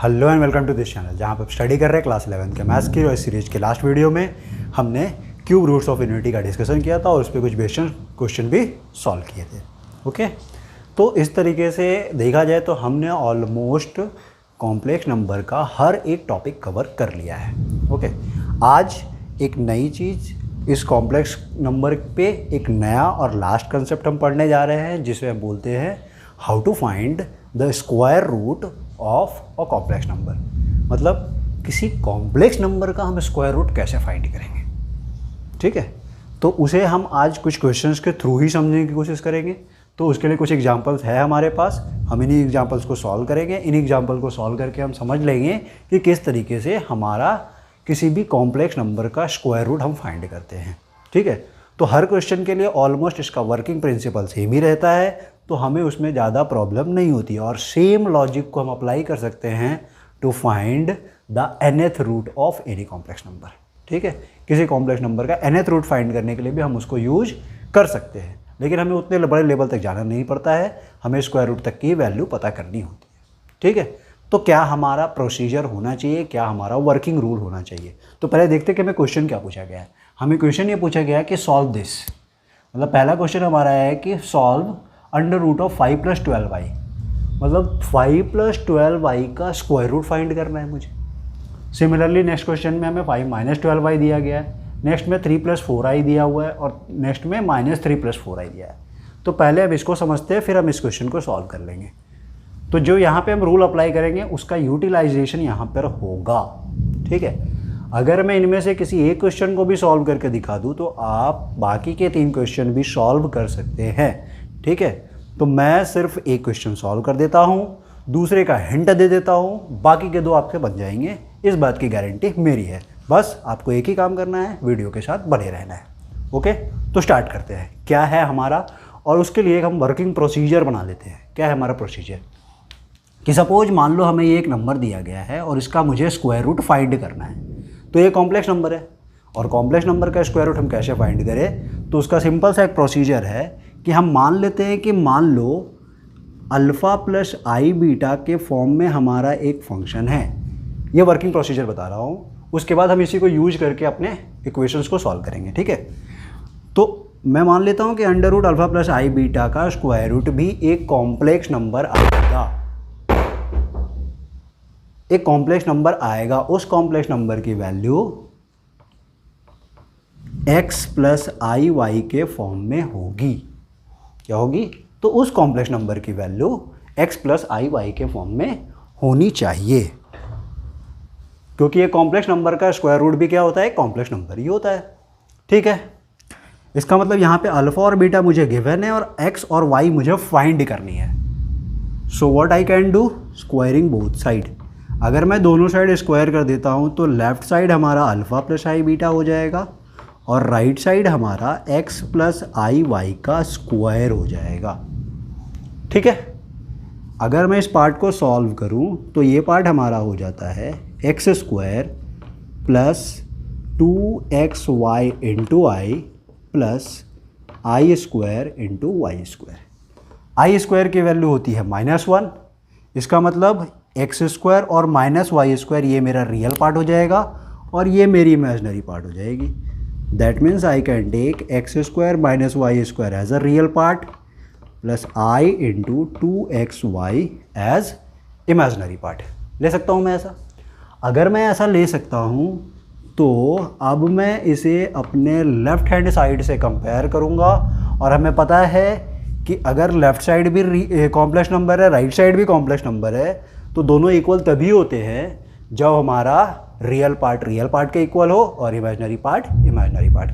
Hello and welcome to this channel जहाँ पर study कर रहे हैं क्लास 11 के मैथ्स की। और इस सीरीज के लास्ट वीडियो में हमने क्यूब रूट्स ऑफ इन्फिनिटी का डिस्कशन किया था और उस पर कुछ बेसिक क्वेश्चन भी सॉल्व किए थे। ओके, तो इस तरीके से देखा जाए तो हमने ऑलमोस्ट कॉम्प्लेक्स नंबर का हर एक टॉपिक कवर कर लिया है। ओके, आज एक नई चीज़, इस कॉम्प्लेक्स नंबर पे एक नया और लास्ट कंसेप्ट हम पढ़ने जा रहे हैं जिसे हम बोलते हैं how to find the square root of a complex number. मतलब किसी कॉम्प्लेक्स नंबर का हम स्क्वायर रूट कैसे फाइंड करेंगे। ठीक है, तो उसे हम आज कुछ क्वेश्चंस के थ्रू ही समझने की कोशिश करेंगे। तो उसके लिए कुछ एग्जांपल्स है हमारे पास, हम इन्हीं एग्जांपल्स को सॉल्व करेंगे। इन एग्जांपल को सॉल्व करके हम समझ लेंगे कि किस तरीके से हमारा किसी भी कॉम्प्लेक्स नंबर का स्क्वायर रूट हम फाइंड करते हैं। ठीक है, तो हर क्वेश्चन के लिए ऑलमोस्ट इसका वर्किंग प्रिंसिपल सेम ही रहता है, तो हमें उसमें ज़्यादा प्रॉब्लम नहीं होती और सेम लॉजिक को हम अप्लाई कर सकते हैं to find the nth root of any complex number. ठीक है, किसी कॉम्प्लेक्स नंबर का nth रूट फाइंड करने के लिए भी हम उसको यूज कर सकते हैं, लेकिन हमें उतने बड़े लेवल तक जाना नहीं पड़ता है, हमें स्क्वायर रूट तक की वैल्यू पता करनी होती है। ठीक है, तो क्या हमारा प्रोसीजर होना चाहिए, क्या हमारा वर्किंग रूल होना चाहिए। तो पहले देखते हैं कि हमें क्वेश्चन क्या पूछा गया है। हमें क्वेश्चन ये पूछा गया है कि सॉल्व दिस, मतलब पहला क्वेश्चन हमारा है कि solve under root of 5 + 12y, मतलब 5 + 12y का स्क्वायर रूट फाइंड करना है मुझे। सिमिलरली नेक्स्ट क्वेश्चन में हमें 5 - 12y दिया गया है, नेक्स्ट में 3 + 4i दिया हुआ है और नेक्स्ट में -3 + 4i दिया है। तो पहले हम इसको समझते हैं, फिर हम इस क्वेश्चन को सॉल्व कर लेंगे। तो जो यहाँ पे हम रूल अप्लाई करेंगे उसका यूटिलाइजेशन यहाँ पर होगा। ठीक है, अगर मैं इनमें से किसी एक क्वेश्चन को भी सॉल्व करके दिखा दूँ तो आप बाकी के 3 क्वेश्चन भी सॉल्व कर सकते हैं। ठीक है, तो मैं सिर्फ एक क्वेश्चन सॉल्व कर देता हूँ, दूसरे का हिंट दे देता हूँ, बाकी के 2 आपके बन जाएंगे, इस बात की गारंटी मेरी है। बस आपको एक ही काम करना है, वीडियो के साथ बने रहना है। ओके, तो स्टार्ट करते हैं क्या है हमारा, और उसके लिए हम वर्किंग प्रोसीजर बना लेते हैं। क्या है हमारा प्रोसीजर कि सपोज मान लो हमें ये एक नंबर दिया गया है और इसका मुझे स्क्वायर रूट फाइंड करना है। तो ये कॉम्प्लेक्स नंबर है और कॉम्प्लेक्स नंबर का स्क्वायर रूट हम कैसे फाइंड करें, तो उसका सिंपल सा एक प्रोसीजर है कि हम मान लेते हैं कि मान लो अल्फ़ा + i बीटा के फॉर्म में हमारा एक फंक्शन है। ये वर्किंग प्रोसीजर बता रहा हूँ, उसके बाद हम इसी को यूज करके अपने इक्वेशंस को सॉल्व करेंगे। ठीक है, तो मैं मान लेता हूँ कि under root alpha + i beta का स्क्वायर रूट भी एक कॉम्प्लेक्स नंबर आएगा। एक कॉम्प्लेक्स नंबर आएगा, उस कॉम्प्लेक्स नंबर की वैल्यू x + iy के फॉर्म में होगी। क्या होगी, तो उस कॉम्प्लेक्स नंबर की वैल्यू x + iy के फॉर्म में होनी चाहिए, क्योंकि ये कॉम्प्लेक्स नंबर का स्क्वायर रूट भी क्या होता है, कॉम्प्लेक्स नंबर ही होता है। ठीक है, इसका मतलब यहाँ पे अल्फा और बीटा मुझे गिवन है और x और y मुझे फाइंड करनी है। So what I can do, squaring both side. अगर मैं दोनों साइड स्क्वायर कर देता हूँ तो लेफ़्ट साइड हमारा अल्फ़ा + i बीटा हो जाएगा और राइट साइड हमारा x + iy का स्क्वायर हो जाएगा। ठीक है, अगर मैं इस पार्ट को सॉल्व करूं तो ये पार्ट हमारा हो जाता है x² + 2xy × i + i² × y²। i² की वैल्यू होती है -1, इसका मतलब x² और -y² ये मेरा रियल पार्ट हो जाएगा और ये मेरी इमेजिनरी पार्ट हो जाएगी। That means I can take x² - y² as a real part plus i × 2xy as imaginary part. ले सकता हूँ मैं ऐसा। अगर मैं ऐसा ले सकता हूँ तो अब मैं इसे अपने लेफ़्ट हैंड साइड से कंपेयर करूँगा और हमें पता है कि अगर लेफ़्ट साइड भी कॉम्प्लेक्स नंबर है, राइट साइड भी कॉम्प्लेक्स नंबर है, तो दोनों इक्वल तभी होते हैं जब हमारा रियल पार्ट के इक्वल हो और इमेजिनरी पार्ट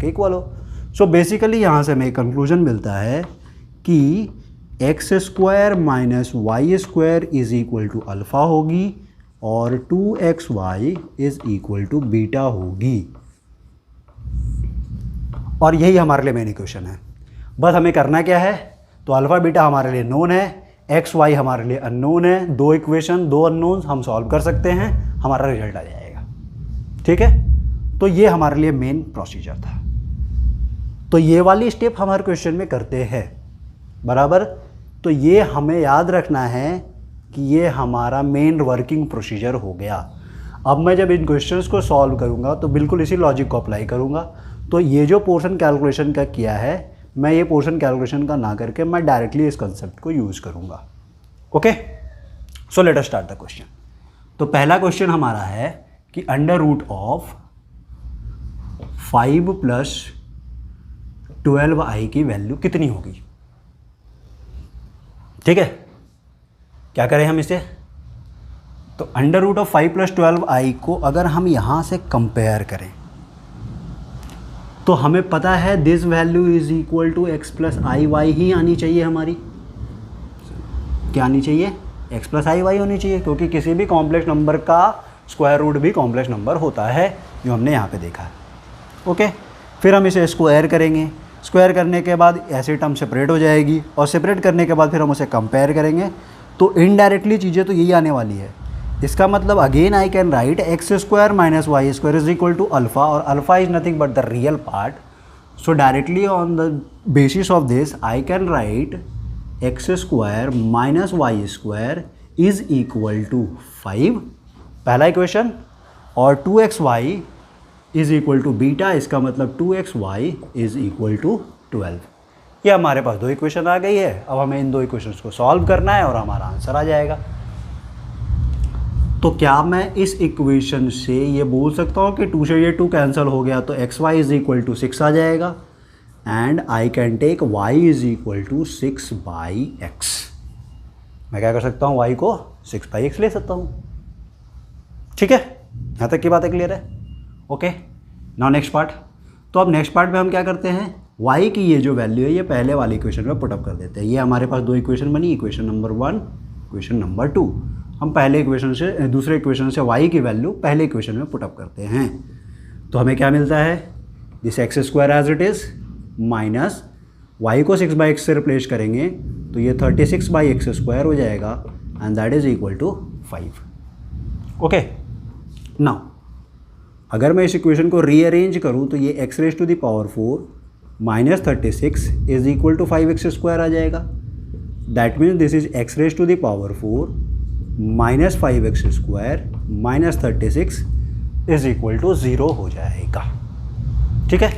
के इक्वल हो। सो बेसिकली यहाँ से हमें कंक्लूजन मिलता है कि x² - y² is equal to alpha होगी और 2xy is equal to beta होगी। और यही हमारे लिए मेन इक्वेशन है। बस हमें करना क्या है, तो अल्फ़ा बीटा हमारे लिए नोन है, एक्स वाई हमारे लिए अननोन है। 2 इक्वेशन 2 अननोन्स हम सॉल्व कर सकते हैं, हमारा रिजल्ट आ जाएगा। ठीक है, तो ये हमारे लिए मेन प्रोसीजर था। तो ये वाली स्टेप हमारे क्वेश्चन में करते हैं बराबर। तो ये हमें याद रखना है कि ये हमारा मेन वर्किंग प्रोसीजर हो गया। अब मैं जब इन क्वेश्चंस को सॉल्व करूँगा तो बिल्कुल इसी लॉजिक को अप्लाई करूँगा। तो ये जो पोर्शन कैलकुलेशन का किया है, मैं ये पोर्शन कैलकुलेशन का ना करके मैं डायरेक्टली इस कंसेप्ट को यूज़ करूँगा। Okay, so let us start the question. तो पहला क्वेश्चन हमारा है कि अंडर रूट ऑफ 5 + 12i की वैल्यू कितनी होगी। ठीक है, क्या करें हम इसे, तो अंडर रूट ऑफ 5 + 12i को अगर हम यहाँ से कंपेयर करें तो हमें पता है this value is equal to x + iy ही आनी चाहिए हमारी। क्या आनी चाहिए, x + iy होनी चाहिए, क्योंकि किसी भी कॉम्प्लेक्स नंबर का स्क्वायर रूट भी कॉम्प्लेक्स नंबर होता है, जो हमने यहाँ पे देखा है। ओके, फिर हम इसे स्क्वायर करेंगे, स्क्वायर करने के बाद ऐसे टर्म सेपरेट हो जाएगी, और सेपरेट करने के बाद फिर हम उसे कंपेयर करेंगे, तो इनडायरेक्टली चीज़ें तो यही आने वाली है। इसका मतलब again I can write x² - y² is equal to alpha, और alpha is nothing but the real part. So directly on the basis of this I can write x² - y² is equal to 5, पहला equation, और 2xy is equal to beta, इसका मतलब 2xy is equal to 12। ये हमारे पास दो equation आ गई है। अब हमें इन दो इक्वेशंस को सॉल्व करना है और हमारा आंसर आ जाएगा। तो क्या मैं इस इक्वेशन से ये बोल सकता हूँ कि 2 से ये 2 कैंसिल हो गया तो xy इज इक्वल टू 6 आ जाएगा, and I can take y is equal to 6/x। मैं क्या कर सकता हूँ, y को 6/x ले सकता हूँ। ठीक है, यहाँ तक की बातें क्लियर है। Okay, now next part. तो अब नेक्स्ट पार्ट में हम क्या करते हैं, y की ये जो वैल्यू है ये पहले वाली इक्वेशन में पुटअप कर देते हैं। ये हमारे पास दो इक्वेशन बनी, इक्वेशन नंबर 1, इक्वेशन नंबर 2। हम पहले इक्वेशन से दूसरे इक्वेशन से y की वैल्यू पहले इक्वेशन में पुटअप करते हैं। तो हमें क्या मिलता है, this x² as it is minus y को 6/x से रिप्लेस करेंगे तो ये 36/x² हो जाएगा, and that is equal to 5। Okay, now अगर मैं इस इक्वेशन को रीअरेंज करूँ तो ये x⁴ - 36 is equal to 5x² आ जाएगा। That means this is x⁴ - 5x² - 36 is equal to 0 हो जाएगा। ठीक है,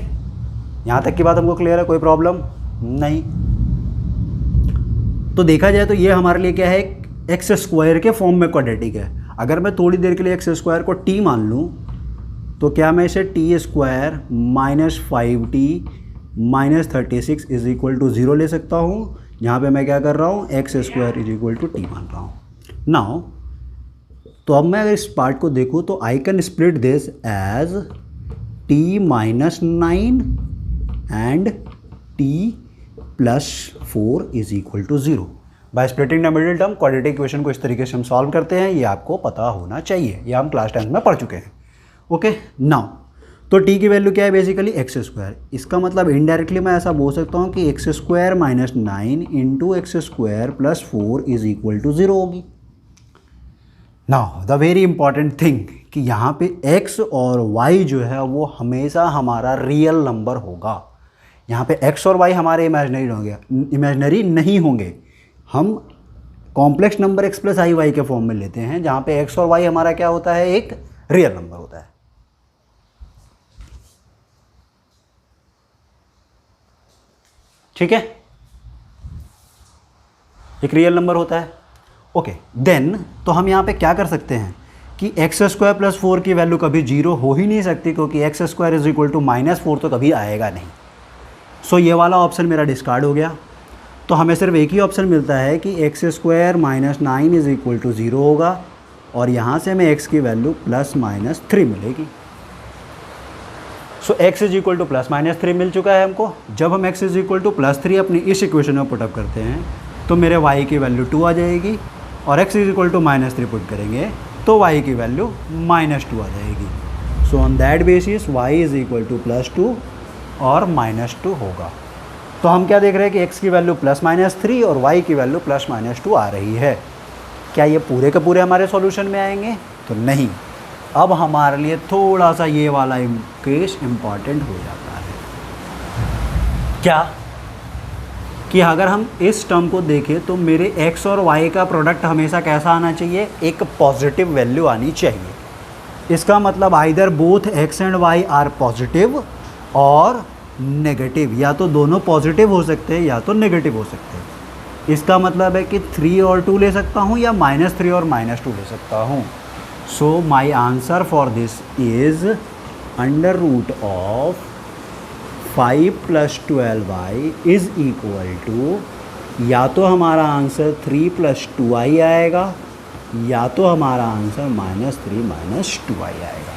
यहाँ तक की बात हमको क्लियर है, कोई प्रॉब्लम नहीं। तो देखा जाए तो ये हमारे लिए क्या है, x² के फॉर्म में क्वाड्रेटिक है। अगर मैं थोड़ी देर के लिए x² को t मान लूँ तो क्या मैं इसे t² - 5t - 36 is equal to 0 ले सकता हूँ। यहाँ पे मैं क्या कर रहा हूँ, x² is equal to t मान रहा हूँ। नाउ तो अब मैं अगर इस पार्ट को देखूँ तो I can split this as t - 9 and t + 4 is equal to 0। By splitting the middle term quadratic equation को इस तरीके से हम सॉल्व करते हैं, ये आपको पता होना चाहिए, ये हम क्लास 10 में पढ़ चुके हैं। ओके, नाउ तो t की वैल्यू क्या है, बेसिकली x²। इसका मतलब इनडायरेक्टली मैं ऐसा बोल सकता हूँ कि x² - 9 into x² + 4 is equal to 0 होगी। Now the very important thing कि यहाँ पे x और y जो है वो हमेशा हमारा रियल नंबर होगा। यहाँ पे x और y हमारे इमेजिनरी नहीं होंगे। हम कॉम्प्लेक्स नंबर x + iy के फॉर्म में लेते हैं, जहाँ पे x और y हमारा क्या होता है, एक रियल नंबर होता है। ठीक है, एक रियल नंबर होता है। ओके, देन तो हम यहाँ पे क्या कर सकते हैं कि x² + 4 की वैल्यू कभी 0 हो ही नहीं सकती, क्योंकि x² इज इक्वल टू -4 तो कभी आएगा नहीं। सो ये वाला ऑप्शन मेरा डिस्कार्ड हो गया। तो हमें सिर्फ एक ही ऑप्शन मिलता है कि x² - 9 इज इक्वल टू 0 होगा, और यहाँ से हमें x की वैल्यू +-3 मिलेगी। सो x इज इक्वल टू +-3 मिल चुका है हमको। जब हम x इज इक्वल टू +3 अपनी इस इक्वेशन में पुटअप करते हैं तो मेरे y की वैल्यू 2 आ जाएगी, और x is equal to -3 put करेंगे तो y की वैल्यू -2 आ जाएगी। So on that basis y is equal to +2 और -2 होगा। तो हम क्या देख रहे हैं कि x की वैल्यू +-3 और y की वैल्यू +-2 आ रही है। क्या ये पूरे के पूरे हमारे सॉल्यूशन में आएंगे? तो नहीं। अब हमारे लिए थोड़ा सा ये वाला केस इम्पॉर्टेंट हो जाता है। क्या कि अगर हम इस टर्म को देखें तो मेरे x और y का प्रोडक्ट हमेशा कैसा आना चाहिए, एक पॉजिटिव वैल्यू आनी चाहिए। इसका मतलब either both x and y are positive और नेगेटिव, या तो दोनों पॉजिटिव हो सकते हैं या तो नेगेटिव हो सकते हैं। इसका मतलब है कि 3 और 2 ले सकता हूँ या -3 और -2 ले सकता हूँ। So my answer for this is √5 + 12y is equal to, या तो हमारा आंसर 3 + 2i आएगा या तो हमारा आंसर -3 - 2i आएगा,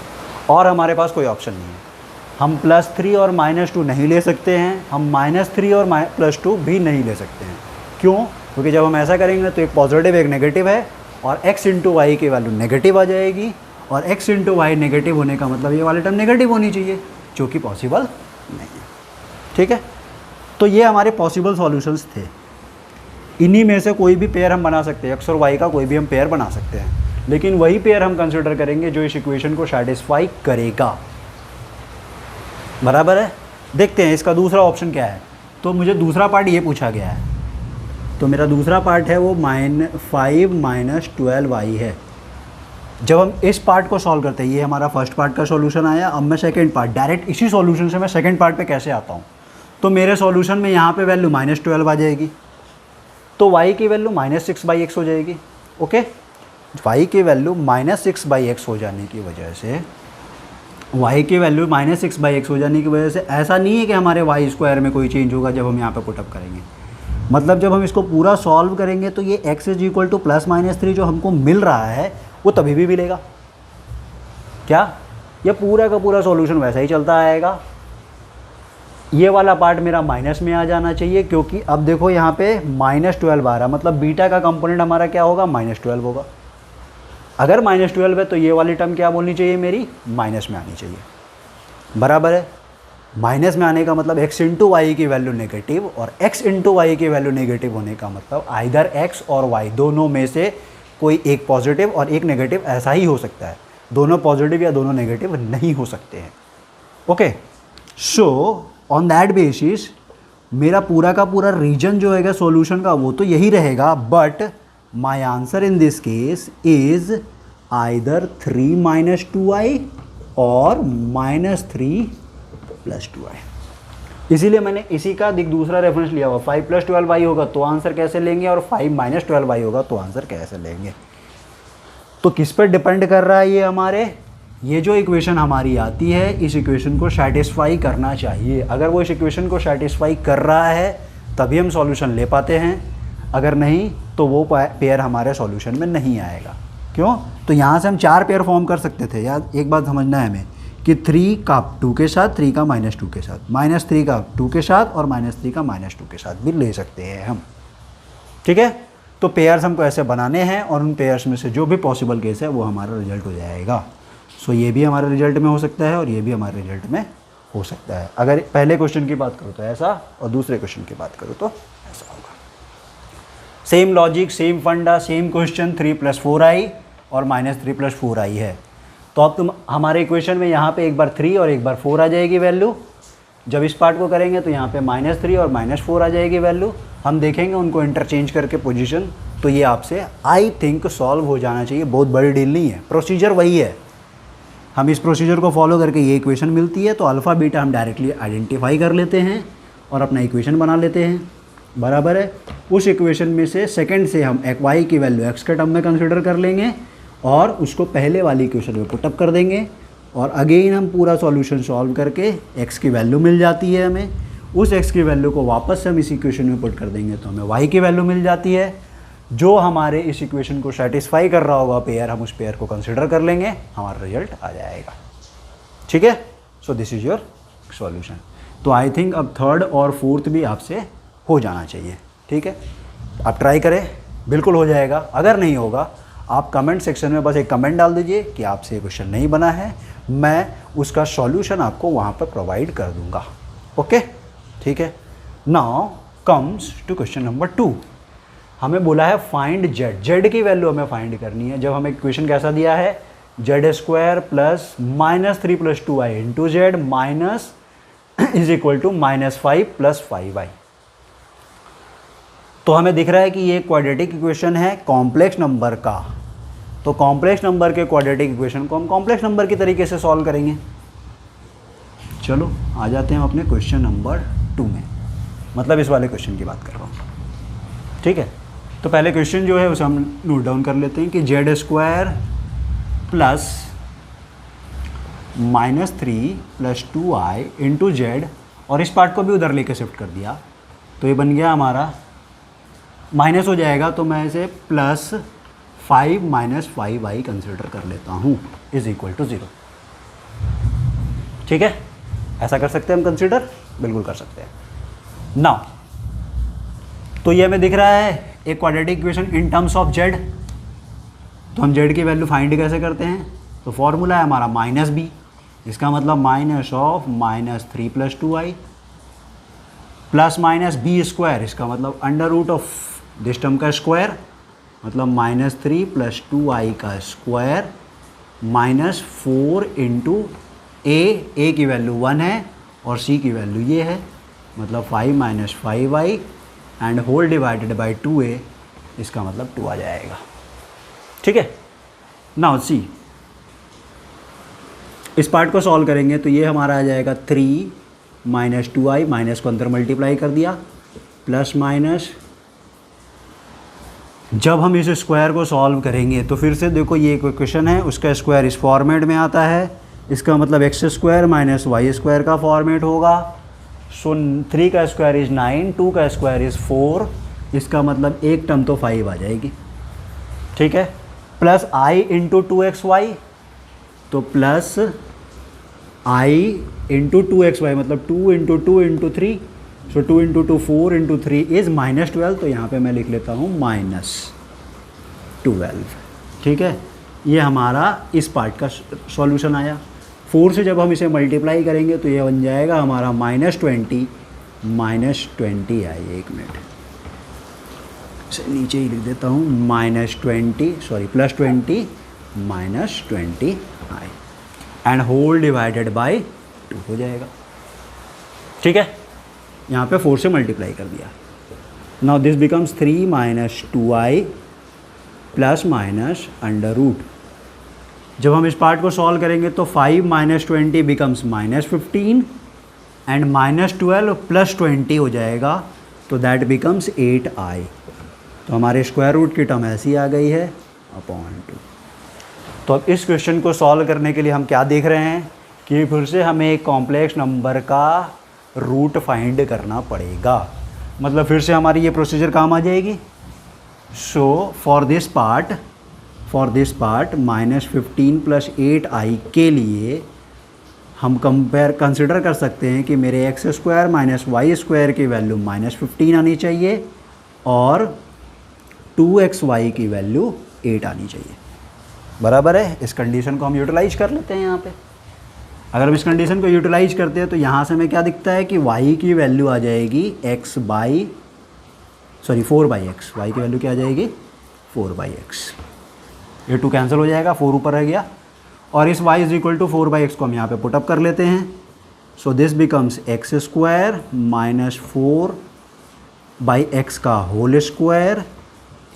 और हमारे पास कोई ऑप्शन नहीं है। हम +3 और -2 नहीं ले सकते हैं, हम -3 और +2 भी नहीं ले सकते हैं। क्यों? क्योंकि जब हम ऐसा करेंगे तो एक पॉजिटिव एक नेगेटिव है, और x × y की वैल्यू नेगेटिव आ जाएगी, और x × y नेगेटिव होने का मतलब ये वाली टर्म नेगेटिव होनी चाहिए, जो कि पॉसिबल नहीं है। ठीक है, तो ये हमारे पॉसिबल सॉल्यूशंस थे। इन्हीं में से कोई भी पेयर हम बना सकते हैं, x और y का कोई भी हम पेयर बना सकते हैं, लेकिन वही पेयर हम कंसिडर करेंगे जो इस इक्वेशन को सेटिस्फाई करेगा। बराबर है। देखते हैं इसका दूसरा ऑप्शन क्या है। तो मुझे दूसरा पार्ट ये पूछा गया है, तो मेरा दूसरा पार्ट है वो -5 - 12y है। जब हम इस पार्ट को सॉल्व करते हैं, ये हमारा फर्स्ट पार्ट का सॉल्यूशन आया। अब मैं सेकंड पार्ट, डायरेक्ट इसी सॉल्यूशन से मैं सेकंड पार्ट पे कैसे आता हूँ। तो मेरे सॉल्यूशन में यहाँ पे वैल्यू -12 आ जाएगी, तो y की वैल्यू -6/x हो जाएगी। ओके, y की वैल्यू -6/x हो जाने की वजह से, y की वैल्यू -6/x हो जाने की वजह से ऐसा नहीं है कि हमारे y² में कोई चेंज होगा जब हम यहाँ पे पुटअप करेंगे। मतलब जब हम इसको पूरा सॉल्व करेंगे तो ये x = +-3 जो हमको मिल रहा है वो तभी भी मिलेगा। क्या? ये पूरा का पूरा सॉल्यूशन वैसा ही चलता आएगा। ये वाला पार्ट मेरा माइनस में आ जाना चाहिए, क्योंकि अब देखो यहाँ पे -12 आ रहा, मतलब बीटा का कंपोनेंट हमारा क्या होगा, -12 होगा। अगर -12 है तो ये वाली टर्म क्या बोलनी चाहिए, मेरी माइनस में आनी चाहिए। बराबर है। माइनस में आने का मतलब x × y की वैल्यू नेगेटिव, और x × y की वैल्यू नेगेटिव होने का मतलब आइदर x और y दोनों में से कोई एक पॉजिटिव और एक नेगेटिव ऐसा ही हो सकता है। दोनों पॉजिटिव या दोनों नेगेटिव नहीं हो सकते हैं। Okay, so on that basis मेरा पूरा का पूरा रीजन जो है सॉल्यूशन का वो तो यही रहेगा, but my answer in this case is either 3 - 2i और -3 + 2i। इसीलिए मैंने इसी का दूसरा रेफरेंस लिया हुआ। 5 + 12y होगा तो आंसर कैसे लेंगे, और 5 - 12y होगा तो आंसर कैसे लेंगे। तो किस पर डिपेंड कर रहा है ये हमारे, ये जो इक्वेशन हमारी आती है इस इक्वेशन को सेटिस्फाई करना चाहिए। अगर वो इस इक्वेशन को सेटिस्फाई कर रहा है तभी हम सॉल्यूशन ले पाते हैं, अगर नहीं तो वो पेयर हमारे सॉल्यूशन में नहीं आएगा। क्यों? तो यहाँ से हम 4 पेयर फॉर्म कर सकते थे। यार एक बात समझना है हमें कि 3 का 2 के साथ, 3 का -2 के साथ, -3 का 2 के साथ और -3 का -2 के साथ भी ले सकते हैं हम। ठीक है, तो पेयर्स हमको ऐसे बनाने हैं और उन पेयर्स में से जो भी पॉसिबल केस है वो हमारा रिजल्ट हो जाएगा। सो ये भी हमारे रिजल्ट में हो सकता है और ये भी हमारे रिजल्ट में हो सकता है। अगर पहले क्वेश्चन की बात करो तो ऐसा, और दूसरे क्वेश्चन की बात करो तो ऐसा होगा। सेम लॉजिक, सेम फंडा, सेम क्वेश्चन। 3 + 4i और -3 + 4i है। तो अब तुम हमारे इक्वेशन में यहाँ पे एक बार 3 और एक बार 4 आ जाएगी वैल्यू। जब इस पार्ट को करेंगे तो यहाँ पे -3 और -4 आ जाएगी वैल्यू। हम देखेंगे उनको इंटरचेंज करके पोजीशन, तो ये आपसे आई थिंक सॉल्व हो जाना चाहिए। बहुत बड़ी डील नहीं है, प्रोसीजर वही है। हम इस प्रोसीजर को फॉलो करके ये इक्वेशन मिलती है तो अल्फ़ा बीटा हम डायरेक्टली आइडेंटिफाई कर लेते हैं और अपना इक्वेशन बना लेते हैं। बराबर है। उस इक्वेशन में से सेकंड से हम y की वैल्यू x के टर्म में कंसिडर कर लेंगे और उसको पहले वाली इक्वेशन में पुटअप कर देंगे, और अगेन हम पूरा सॉल्यूशन सॉल्व करके x की वैल्यू मिल जाती है हमें। उस x की वैल्यू को वापस से हम इस इक्वेशन में पुट कर देंगे तो हमें y की वैल्यू मिल जाती है। जो हमारे इस इक्वेशन को सेटिस्फाई कर रहा होगा पेयर, हम उस पेयर को कंसिडर कर लेंगे, हमारा रिजल्ट आ जाएगा। ठीक है, सो दिस इज़ योर सॉल्यूशन। तो आई थिंक अब थर्ड और फोर्थ भी आपसे हो जाना चाहिए। ठीक है, आप ट्राई करें, बिल्कुल हो जाएगा। अगर नहीं होगा आप कमेंट सेक्शन में बस एक कमेंट डाल दीजिए कि आपसे क्वेश्चन नहीं बना है, मैं उसका सॉल्यूशन आपको वहाँ पर प्रोवाइड कर दूँगा। ओके, ठीक है। Now comes to question number 2। हमें बोला है फाइंड z की वैल्यू हमें फाइंड करनी है। जब हमें इक्वेशन कैसा दिया है, z² plus -3 + 2i into z minus is equal to -5 + 5y। तो हमें दिख रहा है कि ये क्वाड्रेटिक इक्वेशन है कॉम्प्लेक्स नंबर का। तो कॉम्प्लेक्स नंबर के क्वाड्रेटिक इक्वेशन को हम कॉम्प्लेक्स नंबर की तरीके से सॉल्व करेंगे। चलो आ जाते हैं हम अपने क्वेश्चन नंबर 2 में, मतलब इस वाले क्वेश्चन की बात कर रहा हूँ। ठीक है, तो पहले क्वेश्चन जो है उसे हम नोट डाउन कर लेते हैं कि Z square plus -3 + 2i into Z, और इस पार्ट को भी उधर लेके शिफ्ट कर दिया तो ये बन गया हमारा माइनस हो जाएगा, तो मैं इसे +5 - 5i कंसिडर कर लेता हूँ इज इक्वल टू 0। ठीक है, ऐसा कर सकते हैं हम कंसिडर, बिल्कुल कर सकते हैं। नाउ तो ये हमें दिख रहा है एक quadratic equation in terms of Z. तो हम जेड की वैल्यू फाइंड कैसे करते हैं? तो फॉर्मूला है हमारा -b, इसका मतलब -3 + 2i प्लस -b², इसका मतलब √ दिस टर्म का स्क्वायर, मतलब -3 + 2i का स्क्वायर -4 इंटू a की वैल्यू 1 है और c की वैल्यू ये है, मतलब 5 - 5i and whole divided by 2a, इसका मतलब 2 आ जाएगा। ठीक है, नाउ सी इस पार्ट को सॉल्व करेंगे तो ये हमारा आ जाएगा 3 - 2i, माइनस को अंदर मल्टीप्लाई कर दिया, प्लस माइनस। जब हम इस स्क्वायर को सॉल्व करेंगे तो फिर से देखो ये इक्वेशन है, उसका स्क्वायर इस फॉर्मेट में आता है, इसका मतलब x² - y² का फॉर्मेट होगा। सो 3 का स्क्वायर इज़ 9, 2 का स्क्वायर इज़ 4, इसका मतलब एक टर्म तो 5 आ जाएगी। ठीक है, प्लस i इंटू 2xy, तो प्लस i इंटू 2xy मतलब 2 into 2 into 3, so 2 into 2 4 into 3 is -12, तो यहाँ पे मैं लिख लेता हूँ -12। ठीक है, ये हमारा इस पार्ट का सॉल्यूशन आया। 4 से जब हम इसे मल्टीप्लाई करेंगे तो ये बन जाएगा हमारा -20 आई, एक मिनट इसे नीचे ही लिख देता हूँ, +20 आई एंड होल डिवाइडेड बाई 2 हो जाएगा। ठीक है, यहाँ पे 4 से मल्टीप्लाई कर दिया। Now this becomes 3 - 2i plus minus √। जब हम इस पार्ट को सॉल्व करेंगे तो 5 - 20 बिकम्स -15 एंड -12 + 20 हो जाएगा, तो दैट बिकम्स 8i। तो हमारे स्क्वायर रूट की टर्म ऐसी आ गई है अपॉन 2। तो अब इस क्वेश्चन को सॉल्व करने के लिए हम क्या देख रहे हैं कि फिर से हमें एक कॉम्प्लेक्स नंबर का रूट फाइंड करना पड़ेगा, मतलब फिर से हमारी ये प्रोसीजर काम आ जाएगी। So for this part -15 + 8i के लिए हम कंसिडर कर सकते हैं कि मेरे x² - y² की वैल्यू -15 आनी चाहिए और 2xy की वैल्यू 8 आनी चाहिए। बराबर है, इस कंडीशन को हम यूटिलाइज कर लेते हैं यहाँ पे। अगर हम इस कंडीशन को यूटिलाइज करते हैं तो यहाँ से हमें क्या दिखता है कि y की वैल्यू आ जाएगी 4/x। y की वैल्यू क्या आ जाएगी 4/x। ये 2 कैंसिल हो जाएगा, 4 ऊपर रह गया, और इस y = 4/x को हम यहाँ पे पुटअप कर लेते हैं। So this becomes x² - 4/x का whole square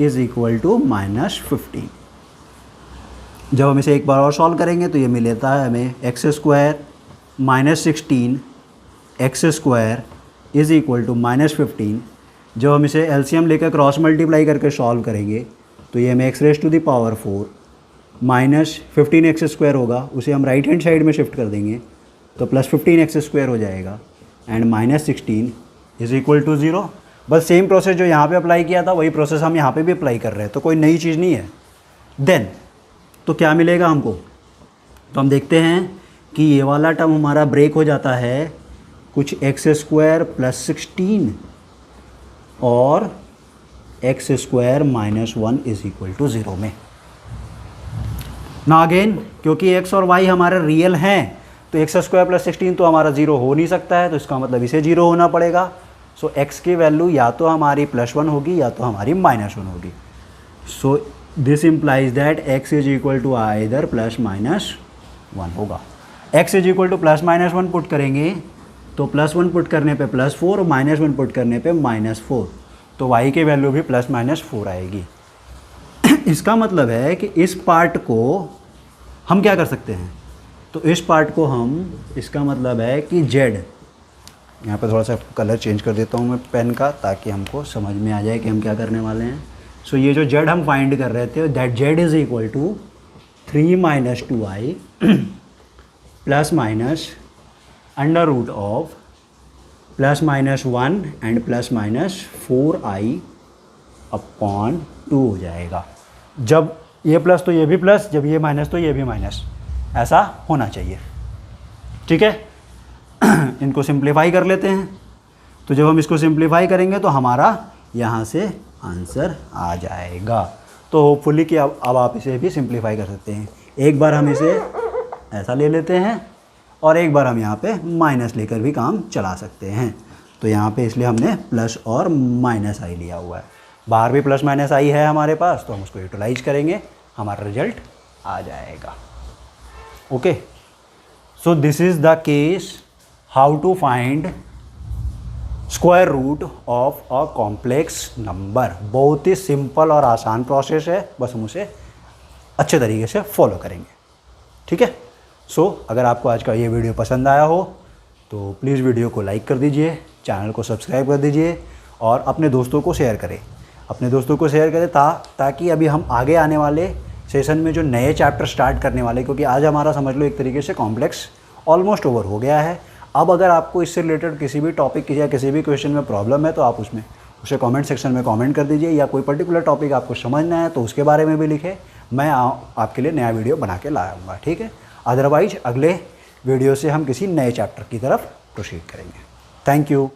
is equal to -15। जब हम इसे एक बार और सॉल्व करेंगे तो ये मिलता है हमें x² - 16 x² is equal to -15। जब हम इसे एलसीएम लेकर क्रॉस मल्टीप्लाई करके सॉल्व करेंगे तो ये हमें x⁴ -15x² होगा, उसे हम राइट हैंड साइड में शिफ्ट कर देंगे तो +15x² हो जाएगा एंड -16 इज इक्वल टू 0। बस सेम प्रोसेस जो यहाँ पे अप्लाई किया था वही प्रोसेस हम यहाँ पे भी अप्लाई कर रहे हैं, तो कोई नई चीज़ नहीं है। देन तो क्या मिलेगा हमको? तो हम देखते हैं कि ये वाला टर्म हमारा ब्रेक हो जाता है कुछ x² + 16 और x² - 1 इज इक्वल टू 0 में। ना अगेन क्योंकि x और y हमारे रियल हैं तो x² + 16 तो हमारा 0 हो नहीं सकता है, तो इसका मतलब इसे 0 होना पड़ेगा। सो x की वैल्यू या तो हमारी +1 होगी या तो हमारी -1 होगी। So this implies that x is equal to either +-1 होगा। x is equal to +-1 put करेंगे तो +1 पुट करने पे +4 और -1 पुट करने पे -4, तो y की वैल्यू भी ±4 आएगी। इसका मतलब है कि इस पार्ट को हम क्या कर सकते हैं, तो इस पार्ट को हम, इसका मतलब है कि z, यहाँ पर थोड़ा सा कलर चेंज कर देता हूँ मैं पेन का ताकि हमको समझ में आ जाए कि हम क्या करने वाले हैं। सो ये जो z हम फाइंड कर रहे थे, that z is equal to 3 - 2i plus minus under root of ±1 and +4i upon 2 हो जाएगा। जब ये प्लस तो ये भी प्लस, जब ये माइनस तो ये भी माइनस, ऐसा होना चाहिए। ठीक है, इनको सिंप्लीफाई कर लेते हैं। तो जब हम इसको सिंप्लीफाई करेंगे तो हमारा यहाँ से आंसर आ जाएगा। तो होपफुली कि अब आप इसे भी सिंप्लीफाई कर सकते हैं। एक बार हम इसे ऐसा ले लेते हैं और एक बार हम यहाँ पे माइनस लेकर भी काम चला सकते हैं। तो यहाँ पे इसलिए हमने प्लस और माइनस आई लिया हुआ है। बाहर भी प्लस माइनस आई है हमारे पास, तो हम उसको यूटिलाइज करेंगे, हमारा रिजल्ट आ जाएगा। Okay, so this is the case how to find square root of a complex number. बहुत ही सिंपल और आसान प्रोसेस है, बस हम उसे अच्छे तरीके से फॉलो करेंगे। ठीक है, सो अगर आपको आज का ये वीडियो पसंद आया हो तो प्लीज़ वीडियो को लाइक कर दीजिए, चैनल को सब्सक्राइब कर दीजिए और अपने दोस्तों को शेयर करें। अपने दोस्तों को शेयर करें ताकि अभी हम आगे आने वाले सेशन में जो नए चैप्टर स्टार्ट करने वाले, क्योंकि आज हमारा समझ लो एक तरीके से कॉम्प्लेक्स ऑलमोस्ट ओवर हो गया है। अब अगर आपको इससे रिलेटेड किसी भी टॉपिक या किसी भी क्वेश्चन में प्रॉब्लम है तो आप उसे कमेंट सेक्शन में कमेंट कर दीजिए, या कोई पर्टिकुलर टॉपिक आपको समझना है तो उसके बारे में भी लिखें। मैं आपके लिए नया वीडियो बना के लाऊंगा। ठीक है, अदरवाइज अगले वीडियो से हम किसी नए चैप्टर की तरफ प्रोसीड करेंगे। Thank you.